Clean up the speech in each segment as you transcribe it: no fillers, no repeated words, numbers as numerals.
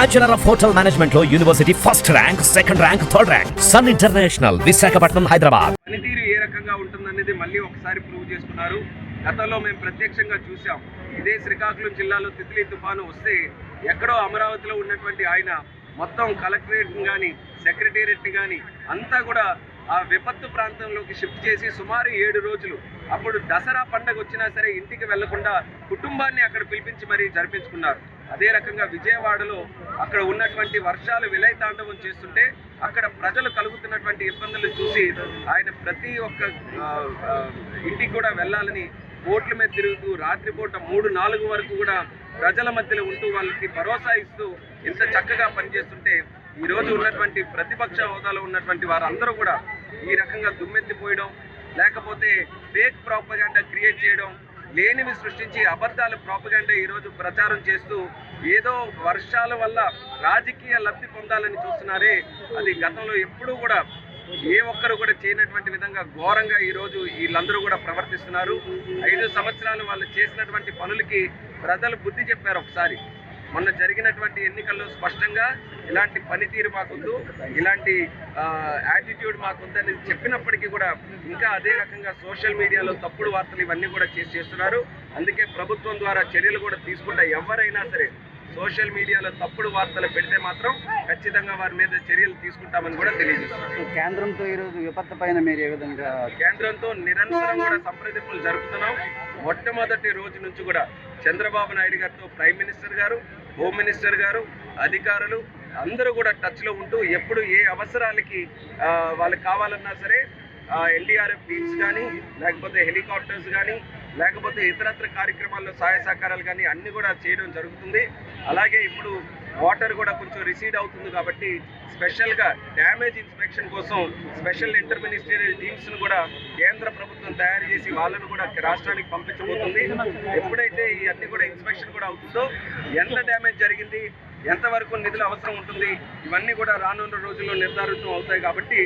Bachelor of Hotel Management లో university first rank, second rank, third rank. Sun International, Visakhapatnam, Hyderabad. పనితీరు ఏ రకంగా ఉంటుందనేది మళ్ళీ ఒకసారి ప్రూవ్ చేసుకున్నారు. గతంలో మేము ప్రత్యక్షంగా చూసాం. ఇదే శ్రీకాకుళం జిల్లాలో తిత్లీ తుఫాను వస్తే ఎక్కడో అమరావతిలో ఉన్నటువంటి ఆయన మొత్తం కలెక్టరేట్ని కానీ సెక్రటేరియట్ని కానీ అంతా కూడా ఆ విపత్తు ప్రాంతంలోకి షిఫ్ట్ చేసి సుమారు 7 రోజులు, అప్పుడు దసరా పండగ వచ్చినా సరే ఇంటికి వెళ్లకుండా కుటుంబాన్ని అక్కడ పిలిపించి మరీ జరిపించుకున్నారు. అదే రకంగా విజయవాడలో అక్కడ ఉన్నటువంటి వర్షాలు విలయతాండవం చేస్తుంటే అక్కడ ప్రజలు కలుగుతున్నటువంటి ఇబ్బందులు చూసి ఆయన ప్రతి ఒక్క ఇంటికి కూడా వెళ్ళాలని బోట్ల మీద తిరుగుతూ రాత్రిపూట 3-4 వరకు కూడా ప్రజల మధ్యలో ఉంటూ వాళ్ళకి భరోసా ఇస్తూ ఇంత చక్కగా పనిచేస్తుంటే ఈరోజు ఉన్నటువంటి ప్రతిపక్ష హోదాలో ఉన్నటువంటి వారందరూ కూడా ఈ రకంగా దుమ్మెత్తిపోయడం, లేకపోతే ఫేక్ ప్రాపగాండా క్రియేట్ చేయడం, లేనివి సృష్టించి అబద్ధాల ప్రాపగాండా ఈరోజు ప్రచారం చేస్తూ ఏదో వర్షాల వల్ల రాజకీయ లబ్ధి పొందాలని చూస్తున్నారే, అది గతంలో ఎప్పుడూ కూడా ఏ ఒక్కరు కూడా చేయనటువంటి విధంగా ఘోరంగా ఈరోజు వీళ్ళందరూ కూడా ప్రవర్తిస్తున్నారు. 5 సంవత్సరాలు వాళ్ళు చేసినటువంటి పనులకి ప్రజలు బుద్ధి చెప్పారు. ఒకసారి మొన్న జరిగినటువంటి ఎన్నికల్లో స్పష్టంగా ఇలాంటి పనితీరు మాకొద్దు, ఇలాంటి యాటిట్యూడ్ మాకొద్దని చెప్పినప్పటికీ కూడా ఇంకా అదే రకంగా సోషల్ మీడియాలో తప్పుడు వార్తలు ఇవన్నీ కూడా చేస్తున్నారు. అందుకే ప్రభుత్వం ద్వారా చర్యలు కూడా తీసుకుంటా ఎవరైనా సరే సోషల్ మీడియాలో తప్పుడు వార్తలు పెడితే మాత్రం ఖచ్చితంగా వారి మీద చర్యలు తీసుకుంటామని కూడా తెలియజేస్తున్నారు. కేంద్రంతో ఈరోజు విపత్తు పైన మీరు ఏ విధంగా? కేంద్రంతో నిరంతరం కూడా సంప్రదింపులు జరుపుతున్నాం. మొట్టమొదటి రోజు నుంచి కూడా చంద్రబాబు నాయుడు గారితో ప్రైమ్ మినిస్టర్ గారు, హోమ్ మినిస్టర్ గారు, అధికారులు అందరూ కూడా టచ్లో ఉంటూ ఎప్పుడు ఏ అవసరాలకి వాళ్ళకి కావాలన్నా సరే ఎన్డీఆర్ఎఫ్ టీమ్స్ కానీ, లేకపోతే హెలికాప్టర్స్ కానీ, లేకపోతే ఇతరత్ర కార్యక్రమాల్లో సహాయ సహకారాలు కానీ అన్నీ కూడా చేయడం జరుగుతుంది. అలాగే ఇప్పుడు వాటర్ కూడా కొంచెం రిసీడ్ అవుతుంది కాబట్టి స్పెషల్గా డ్యామేజ్ ఇన్స్పెక్షన్ కోసం స్పెషల్ ఇంటర్ మినిస్టరియల్ టీమ్స్ను కూడా కేంద్ర ప్రభుత్వం తయారు చేసి వాళ్ళను కూడా రాష్ట్రానికి పంపించబోతుంది. ఎప్పుడైతే ఈ అన్ని కూడా ఇన్స్పెక్షన్ కూడా అవుతుందో ఎంత డ్యామేజ్ జరిగింది, ఎంతవరకు నిధులు అవసరం ఉంటుంది, ఇవన్నీ కూడా రానున్న రోజుల్లో నిర్ధారితం అవుతాయి. కాబట్టి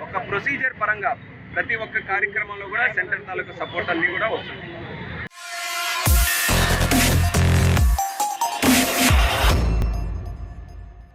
ఒక ప్రొసీజర్ పరంగా ప్రతి ఒక్క కార్యక్రమంలో కూడా సెంటర్ తాలూకు సపోర్ట్ అన్నీ కూడా వస్తుంది.